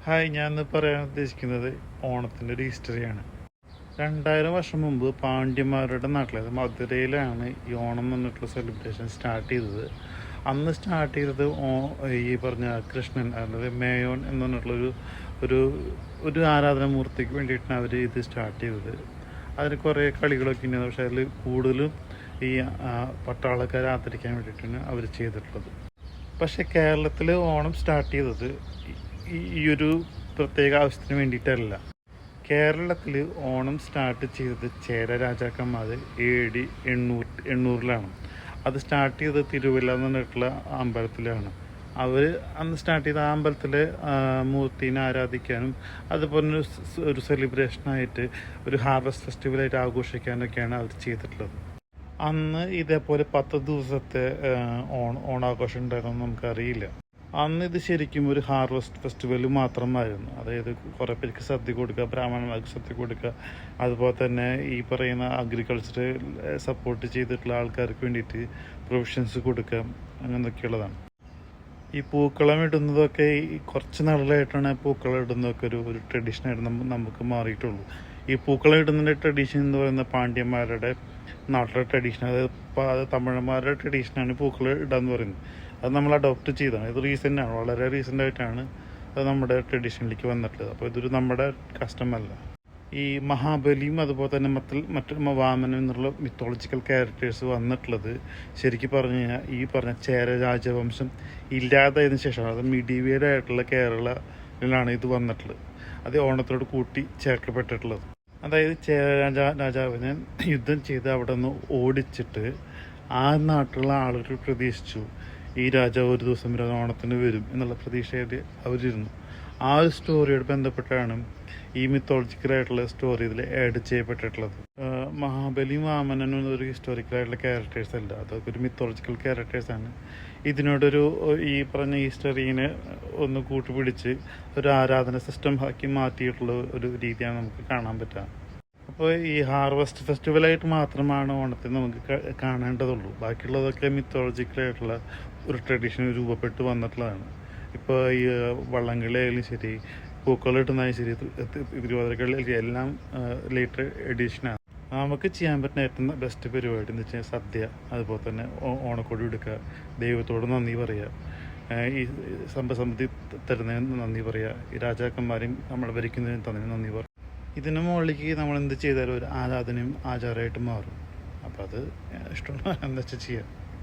Hi, ഞാൻ ഇന്ന് പറയാൻ ഉദ്ദേശിക്കുന്നത് ഓണത്തിൻ്റെ ഒരു ഹിസ്റ്ററിയാണ്. 2000 വർഷം മുമ്പ് പാണ്ഡ്യന്മാരുടെ നാട്ടിൽ, അതായത് മധുരയിലാണ് ഈ ഓണം എന്ന് പറഞ്ഞിട്ടുള്ള സെലിബ്രേഷൻ സ്റ്റാർട്ട് ചെയ്തത്. അന്ന് സ്റ്റാർട്ട് ചെയ്തത് ഈ പറഞ്ഞ കൃഷ്ണൻ, അതായത് മേയോൻ എന്ന് പറഞ്ഞിട്ടുള്ളൊരു ഒരു ഒരു ആരാധനാമൂർത്തിക്ക് വേണ്ടിയിട്ടാണ് അവർ ഇത് സ്റ്റാർട്ട് ചെയ്തത്. അതിന് കുറേ കളികളൊക്കെ ഉണ്ട്, പക്ഷേ അതിൽ കൂടുതലും ഈ പട്ടാളക്കാരെ ആദരിക്കാൻ വേണ്ടിയിട്ടാണ് അവർ ചെയ്തിട്ടുള്ളത്. പക്ഷേ കേരളത്തിൽ ഓണം സ്റ്റാർട്ട് ചെയ്തത് ഈ ഒരു പ്രത്യേക ആവശ്യത്തിന് വേണ്ടിയിട്ടല്ല. കേരളത്തിൽ ഓണം സ്റ്റാർട്ട് ചെയ്തത് ചേര രാജാക്കന്മാർ AD 800-ലാണ്. അത് സ്റ്റാർട്ട് ചെയ്തത് തിരുവല്ല എന്ന് പറഞ്ഞിട്ടുള്ള അമ്പലത്തിലാണ്. അവർ അന്ന് സ്റ്റാർട്ട് ചെയ്ത ആ അമ്പലത്തിൽ മൂർത്തിനെ ആരാധിക്കാനും അതുപോലെ ഒരു സെലിബ്രേഷനായിട്ട് ഒരു ഹാർവസ്റ്റ് ഫെസ്റ്റിവലായിട്ട് ആഘോഷിക്കാനൊക്കെയാണ് അവർ ചെയ്തിട്ടുള്ളത്. അന്ന് ഇതേപോലെ 10 ദിവസത്തെ ഓണാഘോഷം ഉണ്ടായിരുന്നു നമുക്കറിയില്ല. അന്ന് ഇത് ശരിക്കും ഒരു ഹാർവസ്റ്റ് ഫെസ്റ്റിവൽ മാത്രമായിരുന്നു. അതായത് കുറേ പേർക്ക് സദ്യ കൊടുക്കുക, ബ്രാഹ്മണന്മാർക്ക് സദ്യ കൊടുക്കുക, അതുപോലെ തന്നെ ഈ പറയുന്ന അഗ്രികൾച്ചർ സപ്പോർട്ട് ചെയ്തിട്ടുള്ള ആൾക്കാർക്ക് വേണ്ടിയിട്ട് പ്രൊവിഷൻസ് കൊടുക്കുക, അങ്ങനെയൊക്കെയുള്ളതാണ്. ഈ പൂക്കളം ഇടുന്നതൊക്കെ ഈ കുറച്ച് നാളുകളായിട്ടാണ് പൂക്കളം ഇടുന്നതൊക്കെ ഒരു ട്രഡീഷനായിട്ട് നമുക്ക് മാറിയിട്ടുള്ളൂ. ഈ പൂക്കളം ഇടുന്നതിൻ്റെ ട്രഡീഷൻ എന്ന് പറയുന്നത് പാണ്ഡ്യന്മാരുടെ നാട്ടിലെ ട്രഡീഷൻ, അതായത് തമിഴന്മാരുടെ ട്രഡീഷനാണ് പൂക്കളം ഇടാന്ന് പറയുന്നത്. അത് നമ്മൾ അഡോപ്റ്റ് ചെയ്തതാണ്. ഇത് റീസെൻ്റാണ്, വളരെ റീസെൻ്റായിട്ടാണ് അത് നമ്മുടെ ട്രഡീഷനിലേക്ക് വന്നിട്ടുള്ളത്. അപ്പോൾ ഇതൊരു നമ്മുടെ കസ്റ്റമല്ല. ഈ മഹാബലിയും അതുപോലെ തന്നെ മറ്റു വാമനൻ എന്നുള്ള മിത്തോളജിക്കൽ ക്യാരക്ടേഴ്സ് വന്നിട്ടുള്ളത് ശരിക്കും പറഞ്ഞു കഴിഞ്ഞാൽ ഈ പറഞ്ഞ ചേര രാജവംശം ഇല്ലാതായതിനു ശേഷമാണ്. അത് മിഡീവിയൽ ആയിട്ടുള്ള കേരളയിലാണ് ഇത് വന്നിട്ടുള്ളത്. അത് ഓണത്തോട് കൂട്ടി ചേർക്കപ്പെട്ടിട്ടുള്ളത്. അതായത് ചേര രാജാവിനെ യുദ്ധം ചെയ്ത് അവിടെ നിന്ന് ഓടിച്ചിട്ട് ആ നാട്ടിലുള്ള ആളുകൾ പ്രതീക്ഷിച്ചു ഈ രാജാവ് ഒരു ദിവസം ഓണത്തിന് വരും എന്നുള്ള പ്രതീക്ഷയിൽ അവരിരുന്നു. ആ ഒരു സ്റ്റോറിയോട് ബന്ധപ്പെട്ടാണ് ഈ മിത്തോളജിക്കലായിട്ടുള്ള സ്റ്റോറി ഇതിൽ ആഡ് ചെയ്യപ്പെട്ടിട്ടുള്ളത്. മഹാബലിയും വാമനനും ഒരു ഹിസ്റ്റോറിക്കലായിട്ടുള്ള ക്യാരക്ടേഴ്സ് അല്ല, അതൊക്കെ ഒരു മിത്തോളജിക്കൽ ക്യാരക്ടേഴ്സാണ്. ഇതിനോടൊരു ഈ പറഞ്ഞ ഹിസ്റ്ററീനെ ഒന്ന് കൂട്ടുപിടിച്ച് ഒരു ആരാധന സിസ്റ്റം ആക്കി മാറ്റിയിട്ടുള്ള ഒരു രീതിയാണ് നമുക്ക് കാണാൻ പറ്റുക. അപ്പോൾ ഈ ഹാർവസ്റ്റ് ഫെസ്റ്റിവലായിട്ട് മാത്രമാണ് ഓണത്തിന് നമുക്ക് കാണേണ്ടതുള്ളൂ. ബാക്കിയുള്ളതൊക്കെ മിത്തോളജിക്കലായിട്ടുള്ള ഒരു ട്രഡീഷൻ രൂപപ്പെട്ട് വന്നിട്ടുള്ളതാണ്. ഇപ്പോൾ ഈ വള്ളംകളി ആയാലും ശരി, പൂക്കളിട്ടുന്നതായാലും ശരി, തിരുവാതിരക്കളി എല്ലാം ലേറ്റർ എഡീഷനാണ്. നമുക്ക് ചെയ്യാൻ പറ്റുന്ന ഏറ്റവും ബെസ്റ്റ് പരിപാടി എന്ന് വെച്ചാൽ സദ്യ, അതുപോലെ തന്നെ ഓണക്കോടി എടുക്കുക, ദൈവത്തോട് നന്ദി പറയുക, ഈ സമ്പസമൃദ്ധി തരുന്നതിന് നന്ദി പറയുക, ഈ രാജാക്കന്മാരെയും നമ്മൾ ഭരിക്കുന്നതിന് തന്നതിന് നന്ദി പറയുക. ഇതിന് മുകളിലേക്ക് നമ്മൾ എന്ത് ചെയ്താലും ഒരു ആരാധനയും ആചാരമായിട്ട് മാറും. അപ്പോൾ അത് ഇഷ്ടമുള്ള എന്താ വെച്ചാൽ ചെയ്യാം.